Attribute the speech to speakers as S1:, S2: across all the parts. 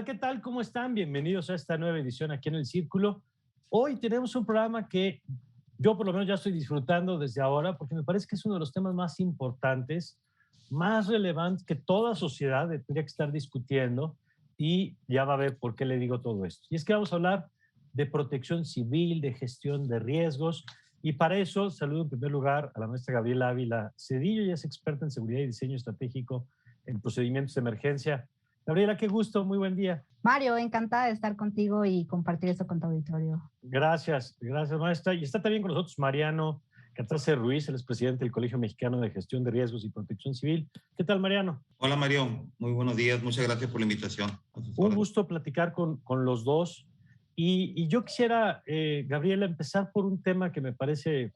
S1: Hola, ¿qué tal? ¿Cómo están? Bienvenidos a esta nueva edición aquí en El Círculo. Hoy tenemos un programa que yo por lo menos ya estoy disfrutando desde ahora porque me parece que es uno de los temas más importantes, más relevantes que toda sociedad tendría que estar discutiendo y ya va a ver por qué le digo todo esto. Y es que vamos a hablar de protección civil, de gestión de riesgos y para eso saludo en primer lugar a la maestra Gabriela Ávila Cedillo, ella es experta en seguridad y diseño estratégico en procedimientos de emergencia. Gabriela, qué gusto, muy buen día.
S2: Mario, encantada de estar contigo y compartir esto con tu auditorio.
S1: Gracias, gracias, maestra. Y está también con nosotros Mariano Catase Ruiz, el expresidente del Colegio Mexicano de Gestión de Riesgos y Protección Civil. ¿Qué tal, Mariano?
S3: Hola, Mario. Muy buenos días. Muchas gracias por la invitación.
S1: Un gusto platicar con los dos. Y yo quisiera, Gabriela, empezar por un tema que me parece.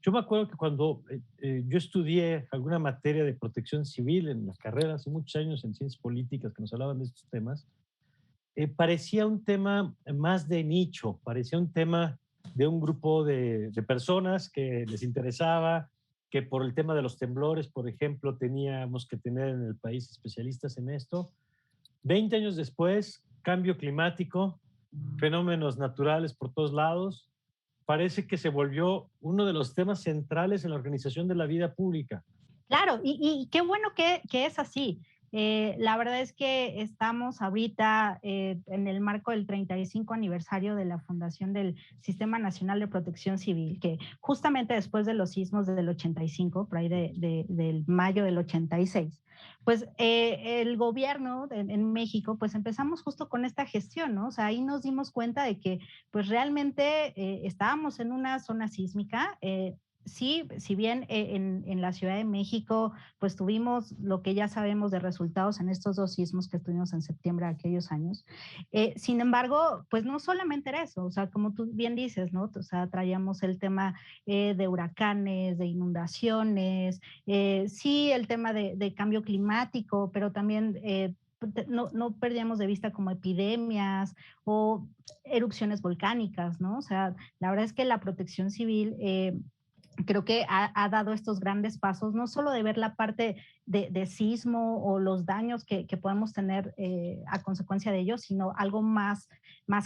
S1: Yo me acuerdo que cuando yo estudié alguna materia de protección civil en la carrera, hace muchos años en ciencias políticas que nos hablaban de estos temas, parecía un tema más de nicho, parecía un tema de un grupo de personas que les interesaba, que por el tema de los temblores, por ejemplo, teníamos que tener en el país especialistas en esto. 20 años después, cambio climático, fenómenos naturales por todos lados, parece que se volvió uno de los temas centrales en la organización de la vida pública.
S2: Claro, y qué bueno que es así. La verdad es que estamos ahorita en el marco del 35 aniversario de la fundación del Sistema Nacional de Protección Civil, que justamente después de los sismos del 85, por ahí del mayo del 86, pues el gobierno en México, pues empezamos justo con esta gestión, ¿no? O sea, ahí nos dimos cuenta de que pues realmente estábamos en una zona sísmica, sí, si bien en la Ciudad de México, pues tuvimos lo que ya sabemos de resultados en estos dos sismos que tuvimos en septiembre de aquellos años. Sin embargo, pues no solamente era eso, o sea, como tú bien dices, ¿no? O sea, traíamos el tema de huracanes, de inundaciones, sí, el tema de cambio climático, pero también no perdíamos de vista como epidemias o erupciones volcánicas, ¿no? O sea, la verdad es que la protección civil creo que ha dado estos grandes pasos, no solo de ver la parte de sismo o los daños que podemos tener a consecuencia de ello, sino algo más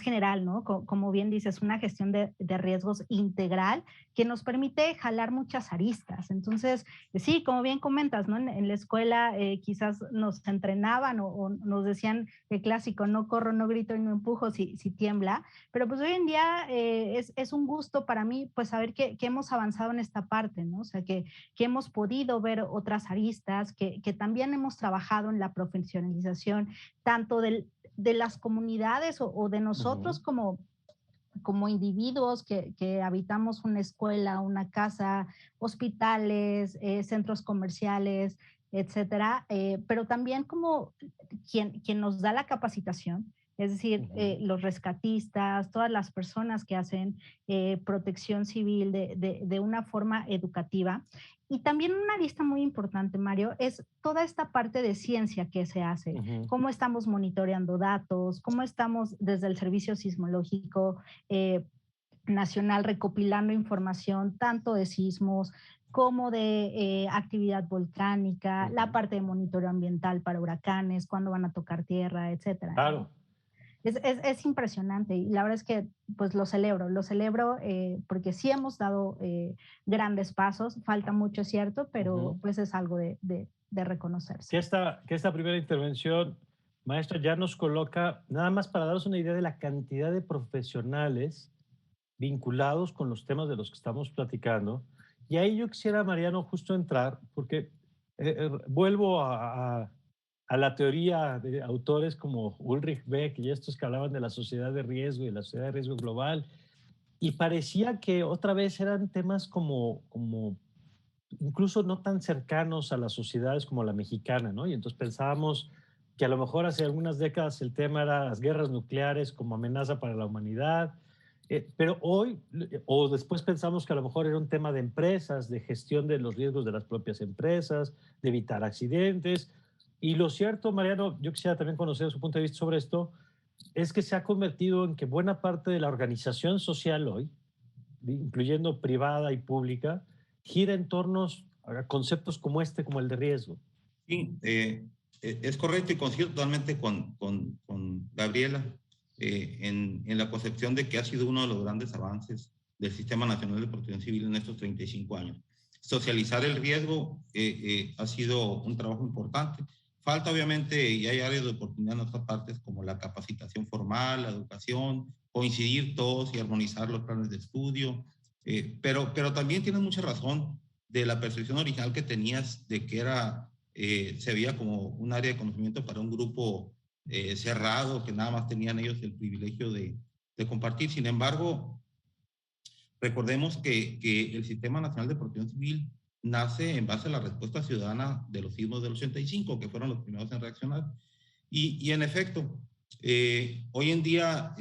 S2: general, ¿no? Como bien dices, una gestión de riesgos integral que nos permite jalar muchas aristas. Entonces, sí, como bien comentas, ¿no? En la escuela quizás nos entrenaban o nos decían el clásico, no corro, no grito y no empujo si tiembla, pero pues hoy en día es un gusto para mí pues saber que hemos avanzado en esta parte, ¿no? O sea, que hemos podido ver otras aristas, que también hemos trabajado en la profesionalización tanto de las comunidades o de nosotros como individuos que habitamos una escuela, una casa, hospitales, centros comerciales, etcétera, pero también como quien nos da la capacitación, es decir, los rescatistas, todas las personas que hacen protección civil de una forma educativa. Y también una lista muy importante, Mario, es toda esta parte de ciencia que se hace, cómo estamos monitoreando datos, cómo estamos desde el Servicio Sismológico Nacional recopilando información tanto de sismos como de actividad volcánica, la parte de monitoreo ambiental para huracanes, cuándo van a tocar tierra, etcétera.
S1: Claro.
S2: Es impresionante y la verdad es que pues lo celebro porque sí hemos dado grandes pasos, falta mucho es cierto, pero pues es algo de reconocerse.
S1: Que esta primera intervención, maestra, ya nos coloca, nada más para daros una idea de la cantidad de profesionales vinculados con los temas de los que estamos platicando. Y ahí yo quisiera, Mariano, justo entrar, porque vuelvo a la teoría de autores como Ulrich Beck y estos que hablaban de la sociedad de riesgo y la sociedad de riesgo global, y parecía que otra vez eran temas como incluso no tan cercanos a las sociedades como la mexicana, ¿no? Y entonces pensábamos que a lo mejor hace algunas décadas el tema era las guerras nucleares como amenaza para la humanidad, pero hoy, o después pensamos que a lo mejor era un tema de empresas, de gestión de los riesgos de las propias empresas, de evitar accidentes. Y lo cierto, Mariano, yo quisiera también conocer su punto de vista sobre esto, es que se ha convertido en que buena parte de la organización social hoy, incluyendo privada y pública, gira en torno a conceptos como este, como el de riesgo.
S3: Sí, es correcto y coincido totalmente con Gabriela, en la concepción de que ha sido uno de los grandes avances del Sistema Nacional de Protección Civil en estos 35 años. Socializar el riesgo ha sido un trabajo importante. Falta, obviamente, y hay áreas de oportunidad en otras partes, como la capacitación formal, la educación, coincidir todos y armonizar los planes de estudio. Pero también tienes mucha razón de la percepción original que tenías de que se veía como un área de conocimiento para un grupo cerrado, que nada más tenían ellos el privilegio de compartir. Sin embargo, recordemos que el Sistema Nacional de Protección Civil nace en base a la respuesta ciudadana de los sismos del 85, que fueron los primeros en reaccionar. Y en efecto, hoy en día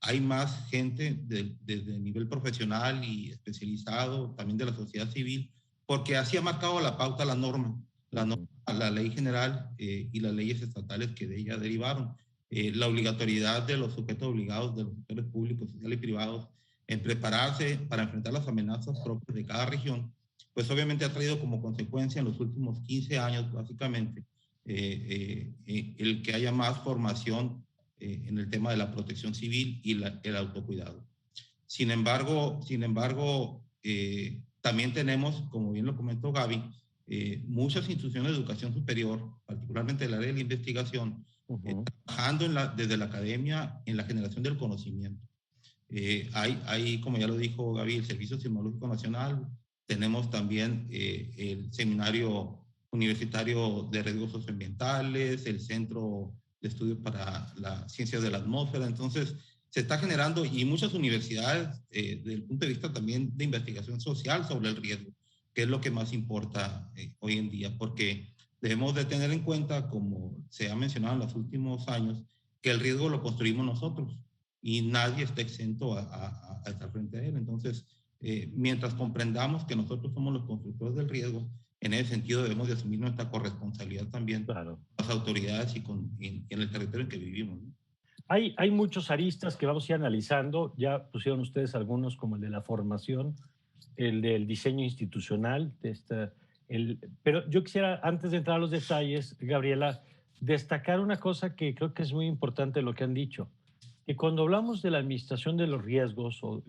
S3: hay más gente desde nivel profesional y especializado, también de la sociedad civil, porque así ha marcado la pauta la norma, la ley general y las leyes estatales que de ella derivaron. La obligatoriedad de los sujetos obligados de los sectores públicos, sociales y privados en prepararse para enfrentar las amenazas propias de cada región, pues obviamente ha traído como consecuencia en los últimos 15 años, básicamente, el que haya más formación en el tema de la protección civil y el autocuidado. Sin embargo, también tenemos, como bien lo comentó Gaby, muchas instituciones de educación superior, particularmente el área de la investigación, trabajando desde la academia en la generación del conocimiento. Hay, como ya lo dijo Gaby, el Servicio Sismológico Nacional. Tenemos también el Seminario Universitario de Riesgos Socioambientales, el Centro de Estudios para la Ciencia de la Atmósfera. Entonces, se está generando, y muchas universidades, desde el punto de vista también de investigación social sobre el riesgo, que es lo que más importa hoy en día, porque debemos de tener en cuenta, como se ha mencionado en los últimos años, que el riesgo lo construimos nosotros y nadie está exento a estar frente a él. Entonces, mientras comprendamos que nosotros somos los constructores del riesgo, en ese sentido debemos de asumir nuestra corresponsabilidad también, claro, con las autoridades y en el territorio en que vivimos, ¿no?
S1: Hay muchos aristas que vamos a ir analizando. Ya pusieron ustedes algunos, como el de la formación, el del diseño institucional, pero yo quisiera, antes de entrar a los detalles, Gabriela, destacar una cosa que creo que es muy importante lo que han dicho, que cuando hablamos de la administración de los riesgos o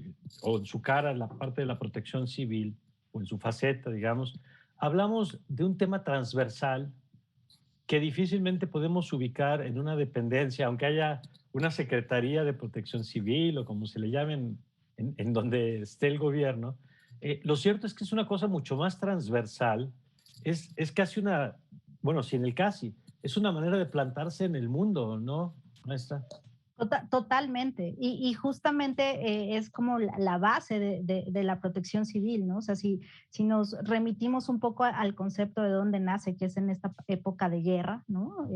S1: en su cara, la parte de la protección civil, o en su faceta, digamos, hablamos de un tema transversal que difícilmente podemos ubicar en una dependencia, aunque haya una Secretaría de Protección Civil o como se le llamen en donde esté el gobierno. Lo cierto es que es una cosa mucho más transversal, es casi una, bueno, sin el casi, es una manera de plantarse en el mundo, ¿no, maestra?
S2: Totalmente. Y justamente es como la base de la protección civil, ¿no? O sea, si nos remitimos un poco al concepto de dónde nace, que es en esta época de guerra, ¿no?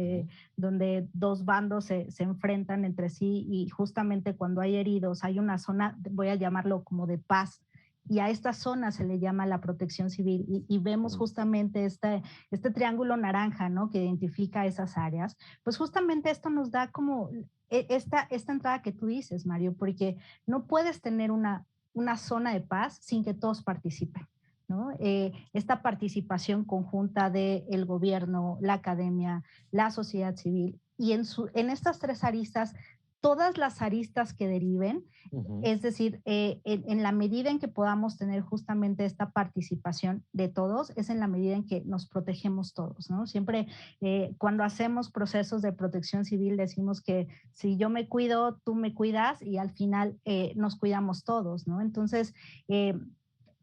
S2: Donde dos bandos se enfrentan entre sí y justamente cuando hay heridos hay una zona, voy a llamarlo como de paz, y a esta zona se le llama la protección civil y vemos justamente este triángulo naranja, ¿no? Que identifica esas áreas. Pues justamente esto nos da como esta entrada que tú dices, Mario, porque no puedes tener una zona de paz sin que todos participen, ¿no? Esta participación conjunta del gobierno, la academia, la sociedad civil, y en estas tres aristas, todas las aristas que deriven, es decir, en la medida en que podamos tener justamente esta participación de todos, es en la medida en que nos protegemos todos, ¿no? Siempre cuando hacemos procesos de protección civil decimos que si yo me cuido, tú me cuidas y al final nos cuidamos todos, ¿no? Entonces,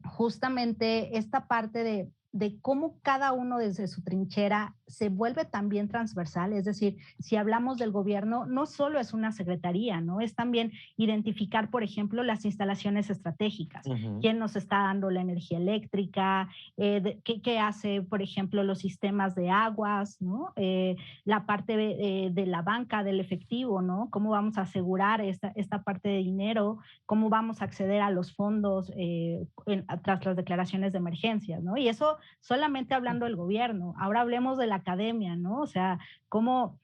S2: justamente esta parte de cómo cada uno desde su trinchera se vuelve también transversal, es decir, si hablamos del gobierno, no solo es una secretaría, ¿no? Es también identificar, por ejemplo, las instalaciones estratégicas, quién nos está dando la energía eléctrica, qué hace, por ejemplo, los sistemas de aguas, ¿no? La parte de la banca, del efectivo, ¿no? Cómo vamos a asegurar esta parte de dinero, cómo vamos a acceder a los fondos tras las declaraciones de emergencia, ¿no? Y eso solamente hablando del gobierno. Ahora hablemos de la academia, ¿no? O sea, cómo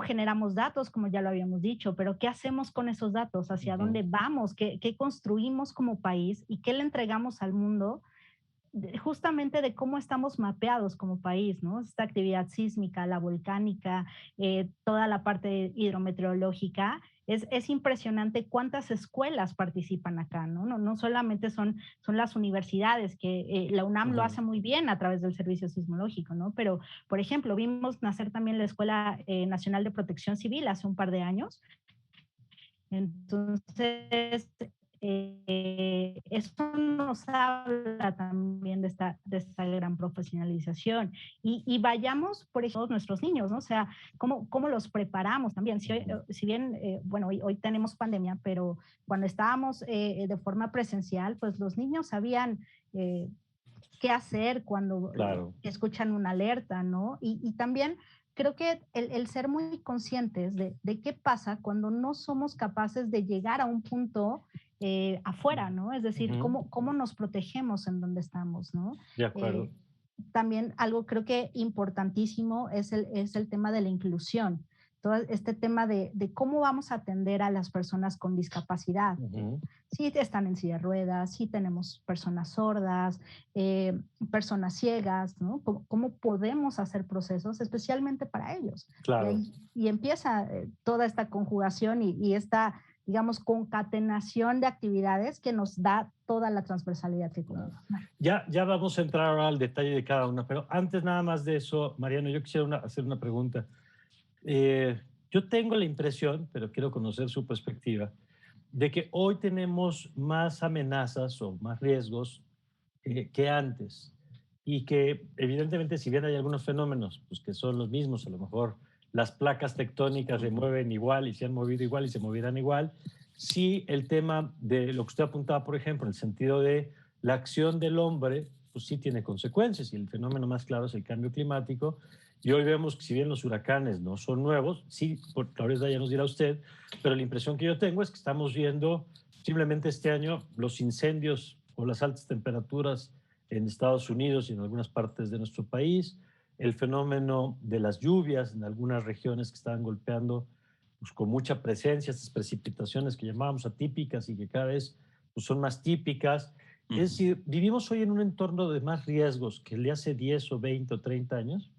S2: generamos datos, como ya lo habíamos dicho, pero ¿qué hacemos con esos datos? ¿Hacia dónde vamos? ¿Qué construimos como país? ¿Y qué le entregamos al mundo justamente de cómo estamos mapeados como país, ¿no? Esta actividad sísmica, la volcánica, toda la parte hidrometeorológica. Es impresionante cuántas escuelas participan acá, ¿no? No solamente son las universidades, que la UNAM lo hace muy bien a través del servicio sismológico, ¿no? Pero, por ejemplo, vimos nacer también la Escuela Nacional de Protección Civil hace un par de años. Entonces, eso nos habla también de esta gran profesionalización. Y vayamos, por ejemplo, nuestros niños, ¿no? O sea, ¿cómo los preparamos también? Si bien, bueno, hoy tenemos pandemia, pero cuando estábamos de forma presencial, pues los niños sabían qué hacer cuando escuchan una alerta, ¿no? Y también creo que el ser muy conscientes de qué pasa cuando no somos capaces de llegar a un punto afuera, ¿no? Es decir, cómo nos protegemos en donde estamos, ¿no?
S1: De acuerdo.
S2: También algo creo que importantísimo es el tema de la inclusión. Todo este tema de cómo vamos a atender a las personas con discapacidad. Sí están en silla de ruedas, sí tenemos personas sordas, personas ciegas, ¿no? ¿Cómo podemos hacer procesos especialmente para ellos?
S1: Claro.
S2: Y empieza toda esta conjugación y esta, digamos, concatenación de actividades que nos da toda la transversalidad que tenemos.
S1: Ya vamos a entrar ahora al detalle de cada una, pero antes nada más de eso, Mariano, yo quisiera hacer una pregunta. Yo tengo la impresión, pero quiero conocer su perspectiva, de que hoy tenemos más amenazas o más riesgos que antes, y que evidentemente, si bien hay algunos fenómenos pues, que son los mismos, a lo mejor las placas tectónicas se mueven igual y se han movido igual y se moverán igual, sí el tema de lo que usted apuntaba, por ejemplo, en el sentido de la acción del hombre, pues sí tiene consecuencias, y el fenómeno más claro es el cambio climático. Y hoy vemos que si bien los huracanes no son nuevos, sí, por ahorita ya nos dirá usted, pero la impresión que yo tengo es que estamos viendo simplemente este año los incendios o las altas temperaturas en Estados Unidos y en algunas partes de nuestro país, el fenómeno de las lluvias en algunas regiones que están golpeando pues, con mucha presencia, estas precipitaciones que llamábamos atípicas y que cada vez pues, son más típicas. Es decir, ¿vivimos hoy en un entorno de más riesgos que el de hace 10 o 20 o 30 años?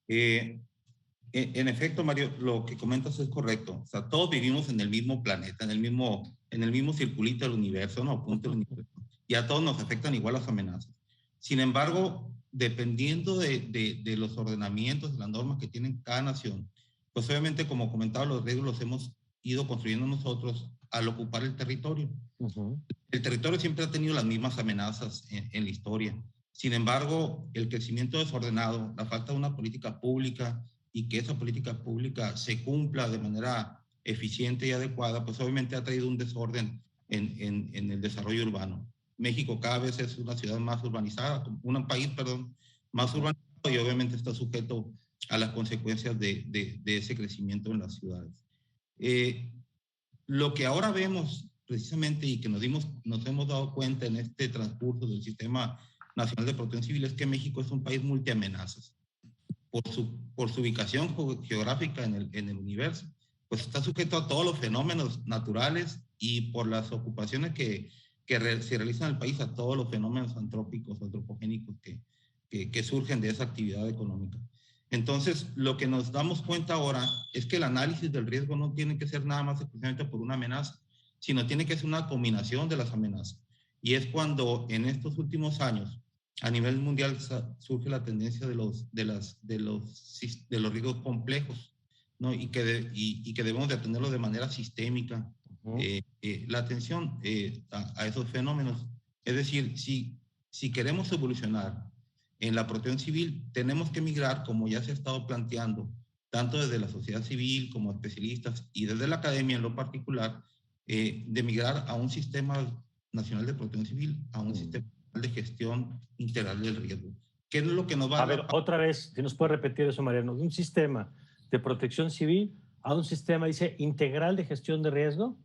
S3: En efecto, Mario, lo que comentas es correcto. O sea, todos vivimos en el mismo planeta, en el mismo circulito del universo, ¿no? Punto del universo. Y a todos nos afectan igual las amenazas. Sin embargo, dependiendo de los ordenamientos, de las normas que tienen cada nación, pues obviamente, como comentaba, los riesgos los hemos ido construyendo nosotros al ocupar el territorio. El territorio siempre ha tenido las mismas amenazas en la historia. Sin embargo, el crecimiento desordenado, la falta de una política pública y que esa política pública se cumpla de manera eficiente y adecuada, pues obviamente ha traído un desorden en el desarrollo urbano. México cada vez es una ciudad más urbanizada, un país, perdón, más urbanizado, y obviamente está sujeto a las consecuencias de ese crecimiento en las ciudades. Lo que ahora vemos precisamente y que nos hemos dado cuenta en este transcurso del Sistema Nacional de Protección Civil es que México es un país multiamenazas. Por su ubicación geográfica en el universo, pues está sujeto a todos los fenómenos naturales y por las ocupaciones que se realizan en el país a todos los fenómenos antrópicos o antropogénicos que surgen de esa actividad económica. Entonces, lo que nos damos cuenta ahora es que el análisis del riesgo no tiene que ser nada más exclusivamente por una amenaza, sino tiene que ser una combinación de las amenazas. Y es cuando en estos últimos años, a nivel mundial, surge la tendencia de los riesgos complejos, ¿no? y que debemos de atenderlo de manera sistémica, la atención a esos fenómenos. Es decir, si queremos evolucionar en la protección civil, tenemos que migrar, como ya se ha estado planteando, tanto desde la sociedad civil como especialistas y desde la academia en lo particular, de migrar a un sistema nacional de protección civil, a un sistema de gestión integral del riesgo. ¿Qué es lo que nos va a...
S1: A ver, otra vez, si nos puede repetir eso, Mariano, de un sistema de protección civil a un sistema, dice, integral de gestión de riesgo.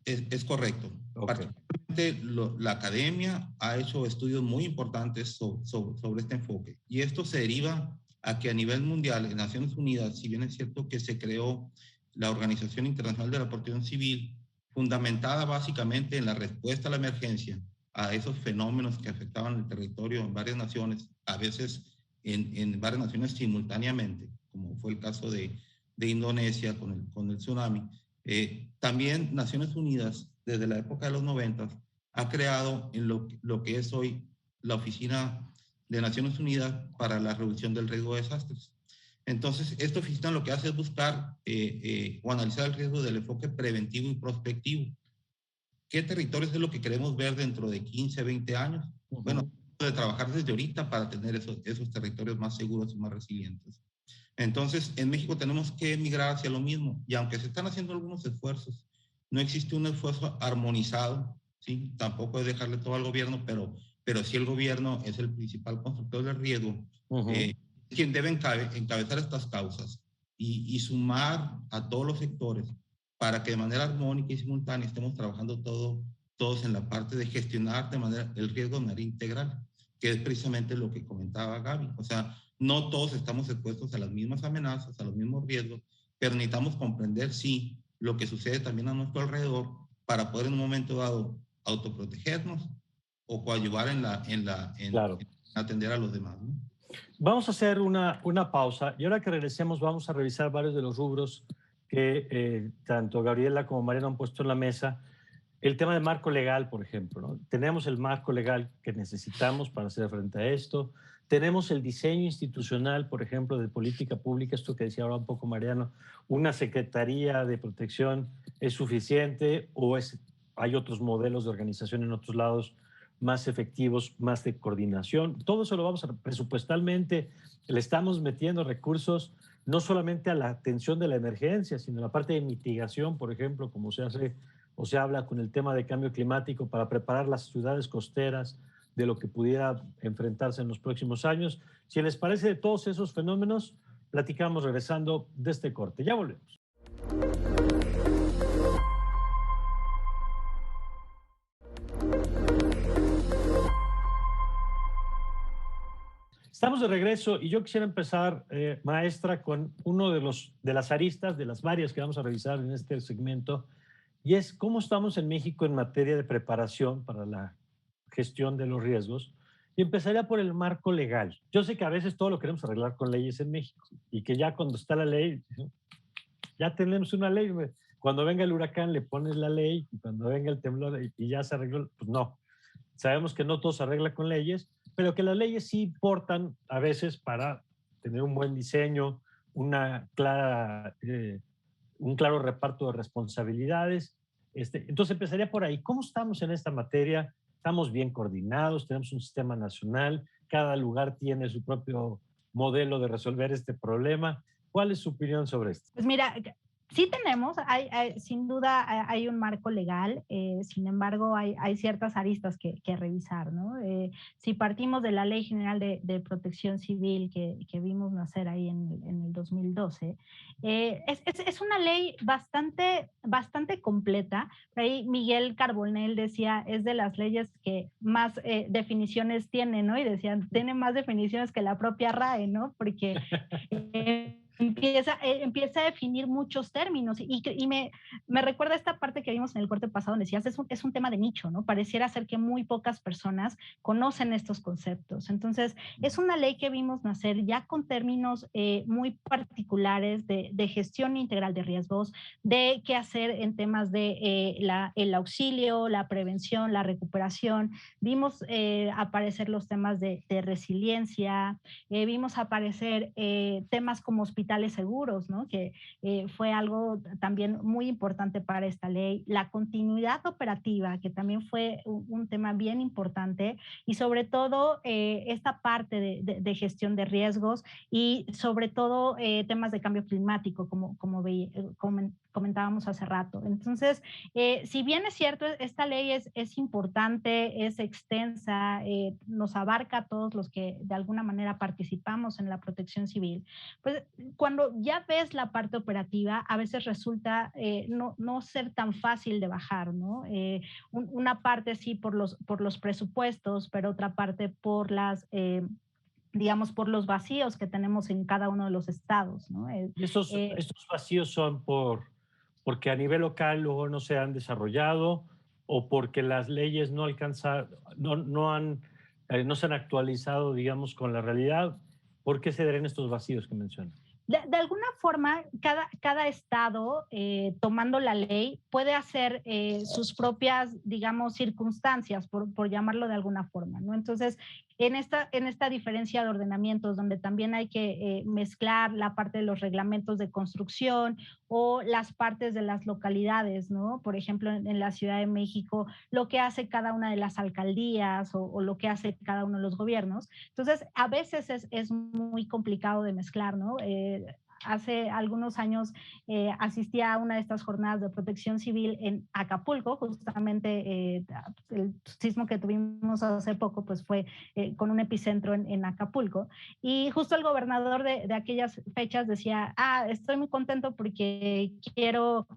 S3: Es correcto.
S1: Okay.
S3: Particularmente la academia ha hecho estudios muy importantes sobre este enfoque, y esto se deriva a que a nivel mundial, en Naciones Unidas, si bien es cierto que se creó la Organización Internacional de la Protección Civil, fundamentada básicamente en la respuesta a la emergencia, a esos fenómenos que afectaban el territorio en varias naciones, a veces en varias naciones simultáneamente, como fue el caso de Indonesia con el tsunami. También Naciones Unidas, desde la época de los 90, ha creado en lo que es hoy la Oficina de Naciones Unidas para la Reducción del Riesgo de Desastres. Entonces, esta oficina lo que hace es buscar o analizar el riesgo del enfoque preventivo y prospectivo. ¿Qué territorios es lo que queremos ver dentro de 15, 20 años? Bueno, de trabajar desde ahorita para tener esos territorios más seguros y más resilientes. Entonces, en México tenemos que migrar hacia lo mismo, y aunque se están haciendo algunos esfuerzos, no existe un esfuerzo armonizado, ¿sí? Tampoco es dejarle todo al gobierno, pero sí el gobierno es el principal constructor del riesgo, quien debe encabezar estas causas y sumar a todos los sectores para que de manera armónica y simultánea estemos trabajando todos en la parte de gestionar el riesgo de manera integral, que es precisamente lo que comentaba Gaby. O sea, no todos estamos expuestos a las mismas amenazas, a los mismos riesgos, pero necesitamos comprender, sí, lo que sucede también a nuestro alrededor para poder en un momento dado autoprotegernos o coadyuvar en atender a los demás, ¿no?
S1: Vamos a hacer una pausa y ahora que regresemos vamos a revisar varios de los rubros que tanto Gabriela como Mariano han puesto en la mesa. El tema del marco legal, por ejemplo, ¿no? Tenemos el marco legal que necesitamos para hacer frente a esto. Tenemos el diseño institucional, por ejemplo, de política pública, esto que decía ahora un poco Mariano, una Secretaría de Protección es suficiente o hay otros modelos de organización en otros lados más efectivos, más de coordinación. Todo eso lo vamos a presupuestalmente, le estamos metiendo recursos no solamente a la atención de la emergencia, sino a la parte de mitigación, por ejemplo, como se hace o se habla con el tema de cambio climático para preparar las ciudades costeras de lo que pudiera enfrentarse en los próximos años. Si les parece, de todos esos fenómenos, platicamos regresando de este corte. Ya volvemos. Estamos de regreso y yo quisiera empezar, maestra, con uno de las aristas, de las varias que vamos a revisar en este segmento, y es cómo estamos en México en materia de preparación para la gestión de los riesgos. Y empezaría por el marco legal. Yo sé que a veces todo lo queremos arreglar con leyes en México y que ya cuando está la ley, ya tenemos una ley. Cuando venga el huracán le pones la ley y cuando venga el temblor y ya se arregló, pues no. Sabemos que no todo se arregla con leyes, pero que las leyes sí importan a veces para tener un buen diseño, un claro reparto de responsabilidades. Entonces empezaría por ahí. ¿Cómo estamos en esta materia? ¿Estamos bien coordinados? ¿Tenemos un sistema nacional? ¿Cada lugar tiene su propio modelo de resolver este problema? ¿Cuál es su opinión sobre esto?
S2: Pues mira, sí tenemos, sin duda hay un marco legal, sin embargo hay ciertas aristas que revisar, ¿no? Si partimos de la Ley General de Protección Civil que vimos nacer ahí en el 2012, es una ley bastante completa. Por ahí Miguel Carbonell decía, es de las leyes que más definiciones tiene, ¿no? Y decían, tiene más definiciones que la propia RAE, ¿no? Porque empieza a definir muchos términos y me recuerda esta parte que vimos en el corte pasado donde decías, es un tema de nicho, ¿no? Pareciera ser que muy pocas personas conocen estos conceptos. Entonces, es una ley que vimos nacer ya con términos muy particulares de gestión integral de riesgos, de qué hacer en temas de el auxilio, la prevención, la recuperación. Vimos aparecer los temas de resiliencia, vimos aparecer temas como hospitales seguros, ¿no? Que fue algo también muy importante para esta ley. La continuidad operativa, que también fue un tema bien importante, y sobre todo esta parte de gestión de riesgos y sobre todo temas de cambio climático, como comentábamos hace rato. Entonces, si bien es cierto, esta ley es importante, es extensa, nos abarca a todos los que de alguna manera participamos en la protección civil, pues cuando ya ves la parte operativa, a veces resulta no ser tan fácil de bajar, ¿no? Una parte sí por los presupuestos, pero otra parte por digamos, por los vacíos que tenemos en cada uno de los estados, ¿no?
S1: Y estos vacíos son porque a nivel local luego no se han desarrollado o porque las leyes no alcanzan, no se han actualizado, digamos, con la realidad? ¿Por qué se darían estos vacíos que mencionan?
S2: De alguna forma, cada estado, tomando la ley, puede hacer sus propias, digamos, circunstancias, por llamarlo de alguna forma, ¿no? Entonces, en esta diferencia de ordenamientos, donde también hay que mezclar la parte de los reglamentos de construcción o las partes de las localidades, ¿no? Por ejemplo, en la Ciudad de México, lo que hace cada una de las alcaldías o lo que hace cada uno de los gobiernos. Entonces, a veces es muy complicado de mezclar, ¿no? Hace algunos años asistí a una de estas jornadas de protección civil en Acapulco, justamente el sismo que tuvimos hace poco pues fue con un epicentro en Acapulco, y justo el gobernador de aquellas fechas decía, estoy muy contento porque quiero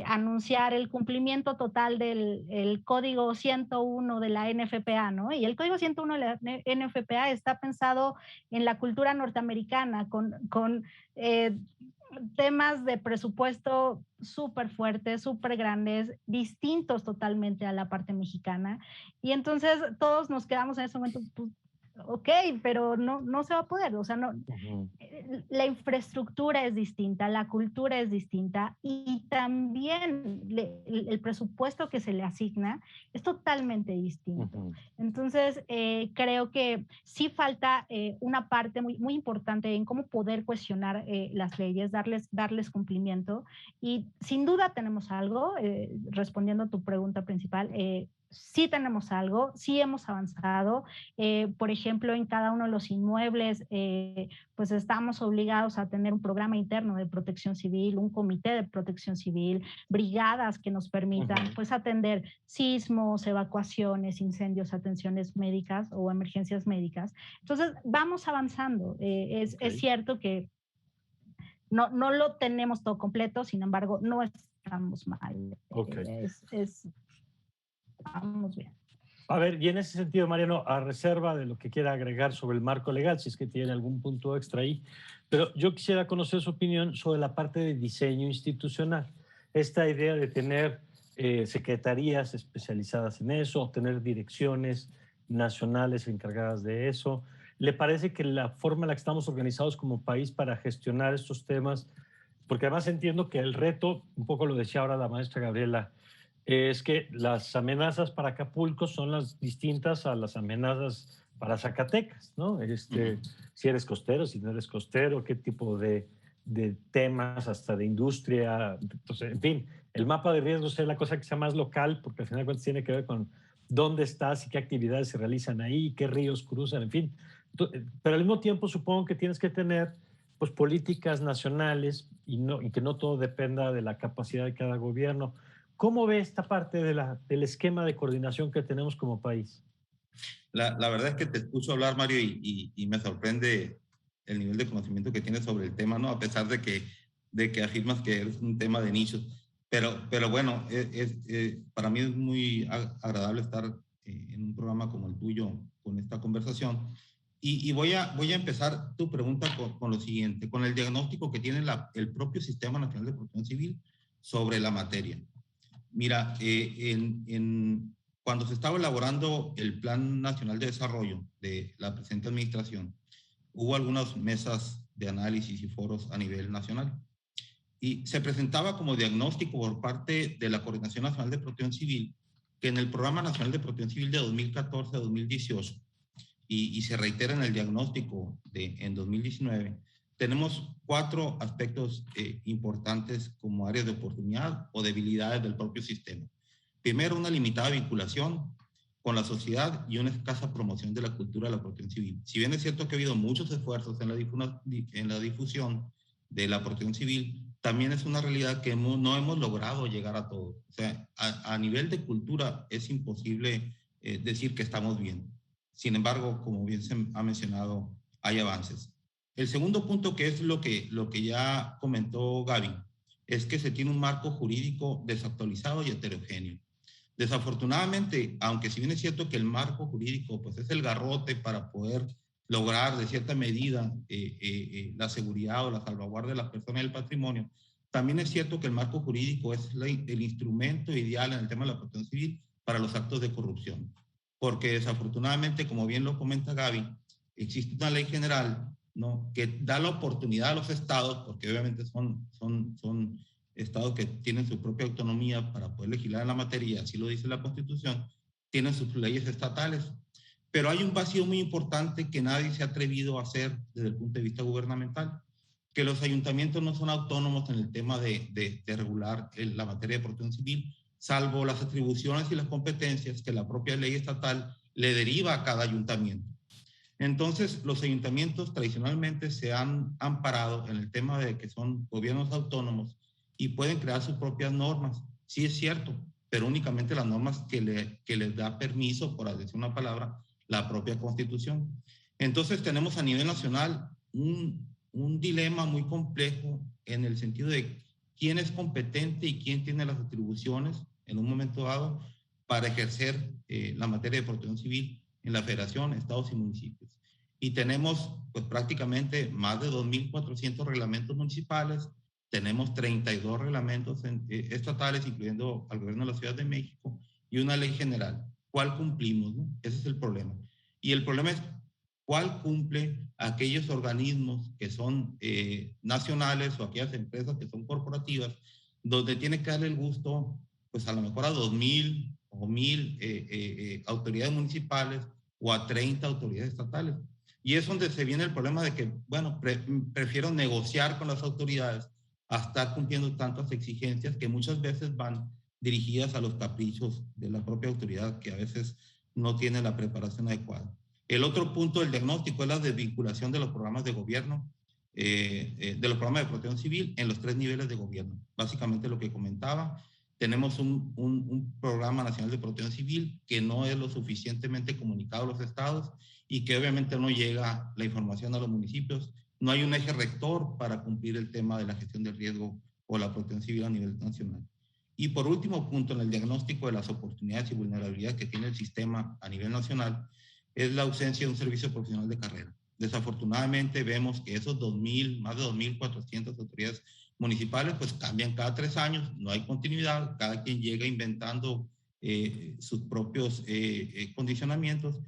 S2: anunciar el cumplimiento total del código 101 de la NFPA, ¿no? Y el código 101 de la NFPA está pensado en la cultura norteamericana, con temas de presupuesto súper fuertes, súper grandes, distintos totalmente a la parte mexicana. Y entonces todos nos quedamos en ese momento, pues, ok, pero no se va a poder, o sea, no, la infraestructura es distinta, la cultura es distinta, y también el presupuesto que se le asigna es totalmente distinto. Entonces, creo que sí falta una parte muy importante en cómo poder cuestionar las leyes, darles cumplimiento, y sin duda tenemos algo, respondiendo a tu pregunta principal, sí tenemos algo, sí hemos avanzado. Por ejemplo, en cada uno de los inmuebles, pues estamos obligados a tener un programa interno de protección civil, un comité de protección civil, brigadas que nos permitan pues atender sismos, evacuaciones, incendios, atenciones médicas o emergencias médicas. Entonces, vamos avanzando. Es cierto que no lo tenemos todo completo, sin embargo, no estamos mal. Vamos bien.
S1: A ver, y en ese sentido, Mariano, a reserva de lo que quiera agregar sobre el marco legal, si es que tiene algún punto extra ahí, pero yo quisiera conocer su opinión sobre la parte de diseño institucional. Esta idea de tener secretarías especializadas en eso, o tener direcciones nacionales encargadas de eso. ¿Le parece que la forma en la que estamos organizados como país para gestionar estos temas, porque además entiendo que el reto, un poco lo decía ahora la maestra Gabriela, es que las amenazas para Acapulco son las distintas a las amenazas para Zacatecas, ¿no? Si eres costero, si no eres costero, qué tipo de temas, hasta de industria. Entonces, en fin, el mapa de riesgos es la cosa que sea más local, porque al final de cuentas tiene que ver con dónde estás y qué actividades se realizan ahí, qué ríos cruzan, en fin. Pero al mismo tiempo supongo que tienes que tener pues, políticas nacionales y que no todo dependa de la capacidad de cada gobierno. ¿Cómo ve esta parte del esquema de coordinación que tenemos como país?
S3: La verdad es que te escucho hablar, Mario, y me sorprende el nivel de conocimiento que tienes sobre el tema, ¿no? A pesar de que afirmas que es un tema de nichos. Pero bueno, para mí es muy agradable estar en un programa como el tuyo con esta conversación. Y voy a empezar tu pregunta con lo siguiente, con el diagnóstico que tiene el propio Sistema Nacional de Protección Civil sobre la materia. Mira, cuando se estaba elaborando el Plan Nacional de Desarrollo de la presente administración, hubo algunas mesas de análisis y foros a nivel nacional. Y se presentaba como diagnóstico por parte de la Coordinación Nacional de Protección Civil que en el Programa Nacional de Protección Civil de 2014 a 2018, y se reitera en el diagnóstico en 2019, tenemos 4 aspectos importantes como áreas de oportunidad o debilidades del propio sistema. Primero, una limitada vinculación con la sociedad y una escasa promoción de la cultura de la protección civil. Si bien es cierto que ha habido muchos esfuerzos en la difusión de la protección civil, también es una realidad que no hemos logrado llegar a todo. O sea, a nivel de cultura es imposible decir que estamos bien. Sin embargo, como bien se ha mencionado, hay avances. El segundo punto, que es lo que ya comentó Gaby, es que se tiene un marco jurídico desactualizado y heterogéneo. Desafortunadamente, aunque si bien es cierto que el marco jurídico pues, es el garrote para poder lograr de cierta medida la seguridad o la salvaguarda de las personas y del patrimonio, también es cierto que el marco jurídico es el instrumento ideal en el tema de la protección civil para los actos de corrupción. Porque desafortunadamente, como bien lo comenta Gaby, existe una ley general, ¿no?, que da la oportunidad a los estados, porque obviamente son estados que tienen su propia autonomía para poder legislar en la materia, así lo dice la Constitución, tienen sus leyes estatales. Pero hay un vacío muy importante que nadie se ha atrevido a hacer desde el punto de vista gubernamental, que los ayuntamientos no son autónomos en el tema de regular la materia de protección civil, salvo las atribuciones y las competencias que la propia ley estatal le deriva a cada ayuntamiento. Entonces, los ayuntamientos tradicionalmente se han amparado en el tema de que son gobiernos autónomos y pueden crear sus propias normas. Sí es cierto, pero únicamente las normas que les da permiso, por decir una palabra, la propia Constitución. Entonces, tenemos a nivel nacional un dilema muy complejo en el sentido de quién es competente y quién tiene las atribuciones en un momento dado para ejercer la materia de protección civil en la federación, estados y municipios. Y tenemos pues prácticamente más de 2.400 reglamentos municipales, tenemos 32 reglamentos estatales, incluyendo al gobierno de la Ciudad de México, y una ley general. ¿Cuál cumplimos, no? Ese es el problema. Y el problema es cuál cumple aquellos organismos que son nacionales o aquellas empresas que son corporativas, donde tiene que darle el gusto, pues a lo mejor a 2.000 o 1.000 autoridades municipales o a 30 autoridades estatales. Y es donde se viene el problema de que, bueno, prefiero negociar con las autoridades a estar cumpliendo tantas exigencias que muchas veces van dirigidas a los caprichos de la propia autoridad, que a veces no tiene la preparación adecuada. El otro punto del diagnóstico es la desvinculación de los programas de gobierno, de los programas de protección civil en los 3 niveles de gobierno. Básicamente lo que comentaba, tenemos un programa nacional de protección civil que no es lo suficientemente comunicado a los estados y que obviamente no llega la información a los municipios. No hay un eje rector para cumplir el tema de la gestión del riesgo o la protección civil a nivel nacional. Y por último punto, en el diagnóstico de las oportunidades y vulnerabilidades que tiene el sistema a nivel nacional, es la ausencia de un servicio profesional de carrera. Desafortunadamente vemos que esos 2.000, más de 2.400 autoridades municipales, pues cambian cada 3 años, no hay continuidad, cada quien llega inventando sus propios condicionamientos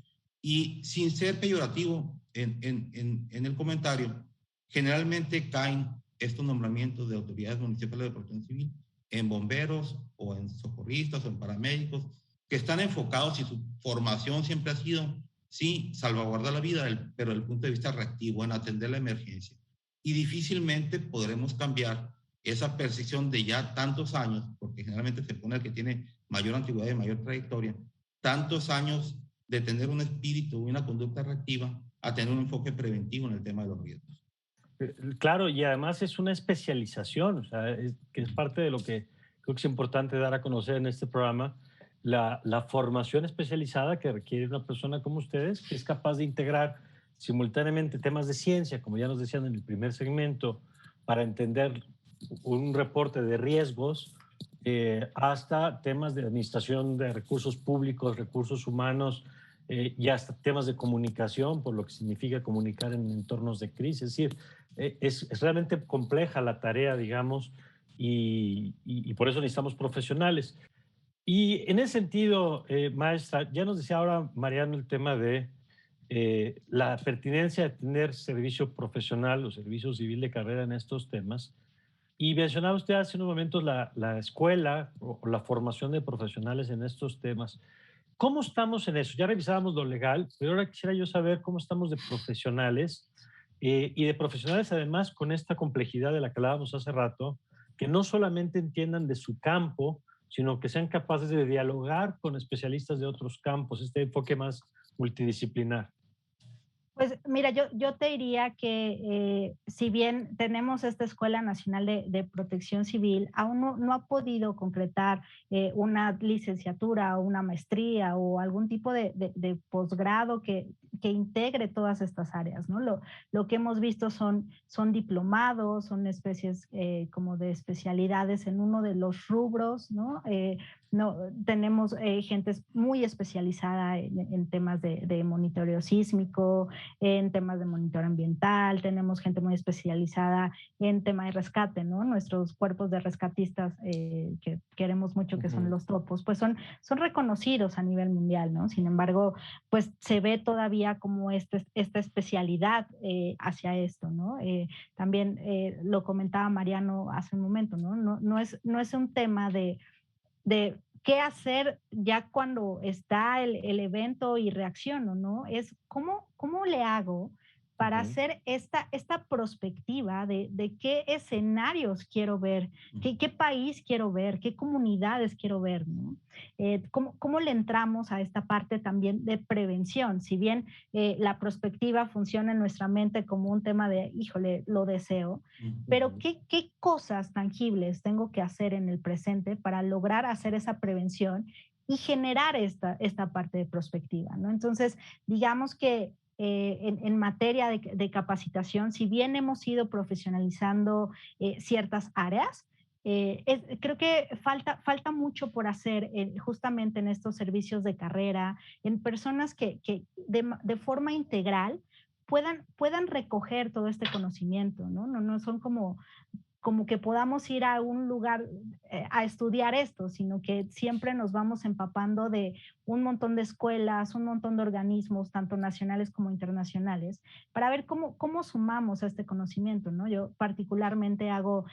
S3: y sin ser peyorativo en el comentario, generalmente caen estos nombramientos de autoridades municipales de protección civil en bomberos o en socorristas o en paramédicos que están enfocados y su formación siempre ha sido, sí, salvaguardar la vida, pero desde el punto de vista reactivo, en atender la emergencia. Y difícilmente podremos cambiar esa percepción de ya tantos años, porque generalmente se pone el que tiene mayor antigüedad y mayor trayectoria, tantos años de tener un espíritu y una conducta reactiva a tener un enfoque preventivo en el tema de los riesgos.
S1: Claro, y además es una especialización, o sea, que es parte de lo que creo que es importante dar a conocer en este programa, la formación especializada que requiere una persona como ustedes, que es capaz de integrar simultáneamente temas de ciencia, como ya nos decían en el primer segmento, para entender un reporte de riesgos, hasta temas de administración de recursos públicos, recursos humanos, y hasta temas de comunicación, por lo que significa comunicar en entornos de crisis. Es decir, es realmente compleja la tarea, digamos, y por eso necesitamos profesionales. Y en ese sentido, maestra, ya nos decía ahora Mariano el tema de la pertinencia de tener servicio profesional o servicio civil de carrera en estos temas. Y mencionaba usted hace unos momentos la escuela o la formación de profesionales en estos temas. ¿Cómo estamos en eso? Ya revisábamos lo legal, pero ahora quisiera yo saber cómo estamos de profesionales y de profesionales además con esta complejidad de la que hablábamos hace rato, que no solamente entiendan de su campo, sino que sean capaces de dialogar con especialistas de otros campos, este enfoque más multidisciplinar.
S2: Pues mira, yo te diría que si bien tenemos esta Escuela Nacional de Protección Civil, aún no ha podido concretar una licenciatura o una maestría o algún tipo de posgrado que que integre todas estas áreas, ¿no? Lo que hemos visto son diplomados, son especies como de especialidades en uno de los rubros, ¿no? No, tenemos gente muy especializada en temas de monitoreo sísmico, en temas de monitoreo ambiental, tenemos gente muy especializada en tema de rescate, ¿no? Nuestros cuerpos de rescatistas que queremos mucho, que son los topos, pues son reconocidos a nivel mundial, ¿no? Sin embargo, pues se ve todavía como esta especialidad hacia esto, ¿no? También lo comentaba Mariano hace un momento, ¿no? No es un tema de qué hacer ya cuando está el evento y reacciono, ¿no? Es cómo le hago para hacer esta prospectiva de qué escenarios quiero ver, qué país quiero ver, qué comunidades quiero ver, ¿no? ¿Cómo le entramos a esta parte también de prevención? Si bien la prospectiva funciona en nuestra mente como un tema de, híjole, lo deseo, pero ¿qué cosas tangibles tengo que hacer en el presente para lograr hacer esa prevención y generar esta parte de prospectiva, ¿no? Entonces, digamos que en materia de capacitación, si bien hemos ido profesionalizando ciertas áreas, creo que falta mucho por hacer justamente en estos servicios de carrera, en personas que de forma integral puedan recoger todo este conocimiento, ¿no? No son como que podamos ir a un lugar a estudiar esto, sino que siempre nos vamos empapando de un montón de escuelas, un montón de organismos, tanto nacionales como internacionales, para ver cómo sumamos a este conocimiento, ¿no? Yo particularmente hago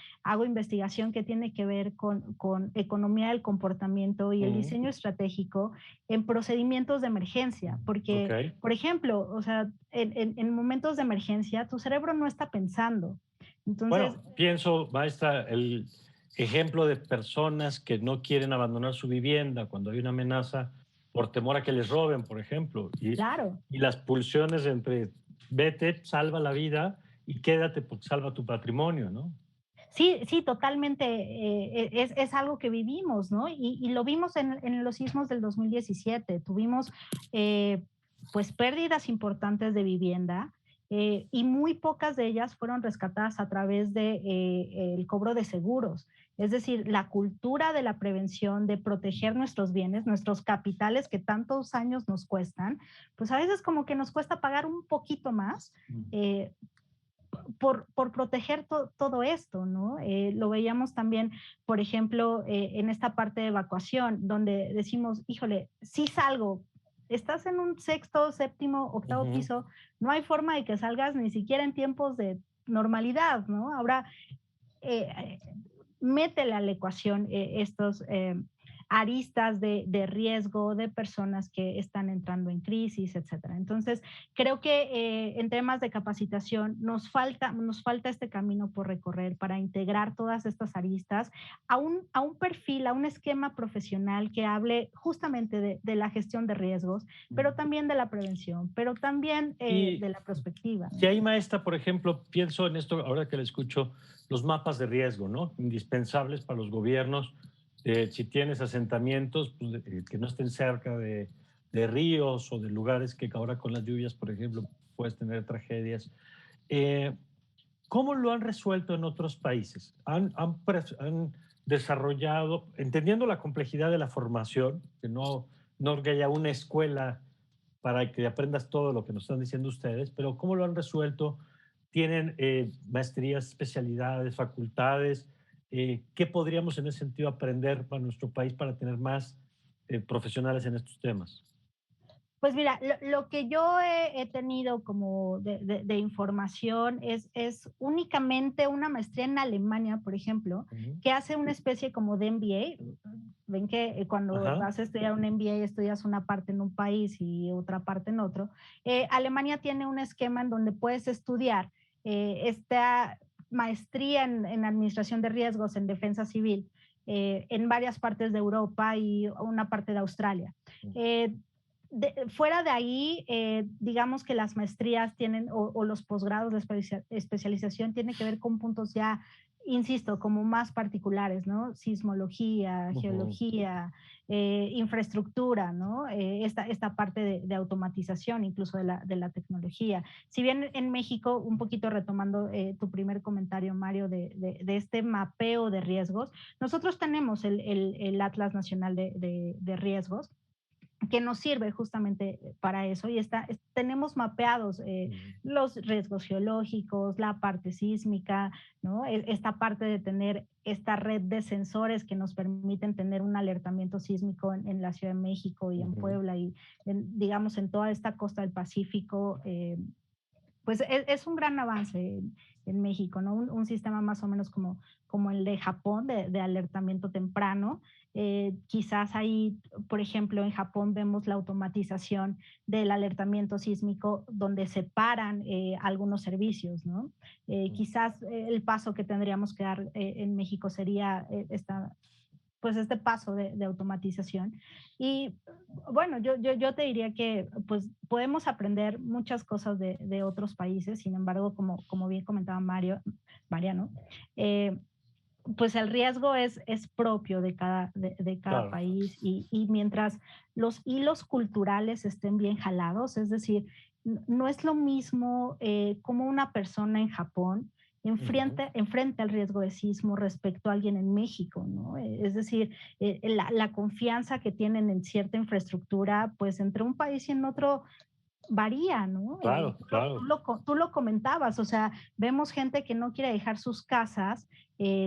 S2: investigación que tiene que ver con economía del comportamiento y el diseño estratégico en procedimientos de emergencia, porque, por ejemplo, o sea, en momentos de emergencia, tu cerebro no está pensando. Entonces,
S1: bueno, pienso, maestra, el ejemplo de personas que no quieren abandonar su vivienda cuando hay una amenaza por temor a que les roben, por ejemplo.
S2: Claro.
S1: Y las pulsiones entre vete, salva la vida y quédate porque salva tu patrimonio, ¿no?
S2: Sí, totalmente. Es algo que vivimos, ¿no? Y lo vimos en los sismos del 2017. Tuvimos pues pérdidas importantes de vivienda y muy pocas de ellas fueron rescatadas a través de el cobro de seguros. Es decir, la cultura de la prevención, de proteger nuestros bienes, nuestros capitales que tantos años nos cuestan, pues a veces como que nos cuesta pagar un poquito más. Por proteger todo esto, ¿no? Lo veíamos también, por ejemplo, en esta parte de evacuación, donde decimos, híjole, sí salgo, estás en un sexto, séptimo, octavo piso, no hay forma de que salgas ni siquiera en tiempos de normalidad, ¿no? Ahora, métele a la ecuación estos aristas de riesgo de personas que están entrando en crisis, etcétera. Entonces, creo que en temas de capacitación nos falta este camino por recorrer para integrar todas estas aristas a un perfil, a un esquema profesional que hable justamente de la gestión de riesgos, pero también de la prevención, pero también de la prospectiva.
S1: Si hay, maestra, por ejemplo, pienso en esto ahora que le escucho, los mapas de riesgo, ¿no? Indispensables para los gobiernos. Si tienes asentamientos pues, que no estén cerca de ríos o de lugares que ahora con las lluvias, por ejemplo, puedes tener tragedias. ¿Cómo lo han resuelto en otros países? ¿Han desarrollado, entendiendo la complejidad de la formación, que no que haya una escuela para que aprendas todo lo que nos están diciendo ustedes, pero cómo lo han resuelto? ¿Tienen maestrías, especialidades, facultades? ¿Qué podríamos en ese sentido aprender para nuestro país para tener más profesionales en estos temas?
S2: Pues mira, lo que yo he tenido como de información es únicamente una maestría en Alemania, por ejemplo, que hace una especie como de MBA. Ven que cuando vas a estudiar un MBA estudias una parte en un país y otra parte en otro. Alemania tiene un esquema en donde puedes estudiar esta maestría en administración de riesgos en defensa civil en varias partes de Europa y una parte de Australia. Fuera de ahí, digamos que las maestrías tienen o los posgrados de especialización tienen que ver con puntos ya insisto, como más particulares, ¿no? Sismología, geología, infraestructura, ¿no? Esta parte de automatización, incluso de la tecnología. Si bien en México, un poquito retomando tu primer comentario, Mario, de este mapeo de riesgos, nosotros tenemos el Atlas Nacional de Riesgos, que nos sirve justamente para eso y tenemos mapeados los riesgos geológicos, la parte sísmica, ¿no? Esta parte de tener esta red de sensores que nos permiten tener un alertamiento sísmico en la Ciudad de México y en Puebla y digamos en toda esta costa del Pacífico, pues es un gran avance en México, ¿no? Un sistema más o menos como el de Japón, de alertamiento temprano. Quizás ahí, por ejemplo, en Japón vemos la automatización del alertamiento sísmico donde separan algunos servicios, ¿no? Quizás el paso que tendríamos que dar en México sería este paso de automatización. Y bueno, yo te diría que pues podemos aprender muchas cosas de otros países, sin embargo, como bien comentaba Mariano, pues el riesgo es propio de cada claro. País y mientras los hilos culturales estén bien jalados, es decir, no es lo mismo como una persona en Japón enfrenta el riesgo de sismo respecto a alguien en México, ¿no? Es decir, la confianza que tienen en cierta infraestructura, pues entre un país y en otro varía, ¿no?
S1: Claro, claro.
S2: Tú lo comentabas, o sea, vemos gente que no quiere dejar sus casas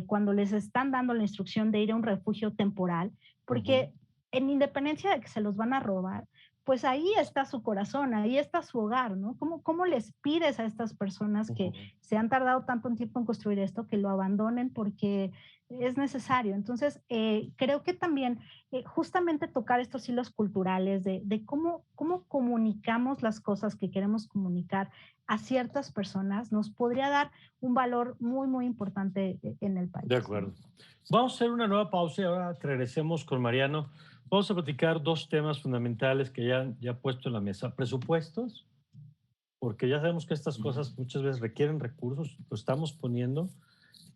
S2: cuando les están dando la instrucción de ir a un refugio temporal, porque en independencia de que se los van a robar, pues ahí está su corazón, ahí está su hogar, ¿no? ¿Cómo les pides a estas personas que se han tardado tanto tiempo en construir esto que lo abandonen porque es necesario? Entonces, creo que también justamente tocar estos hilos culturales de cómo comunicamos las cosas que queremos comunicar a ciertas personas nos podría dar un valor muy, muy importante en el país.
S1: De acuerdo. Vamos a hacer una nueva pausa y ahora regresemos con Mariano. Vamos a platicar dos temas fundamentales que ya he puesto en la mesa. Presupuestos, porque ya sabemos que estas cosas muchas veces requieren recursos, lo estamos poniendo.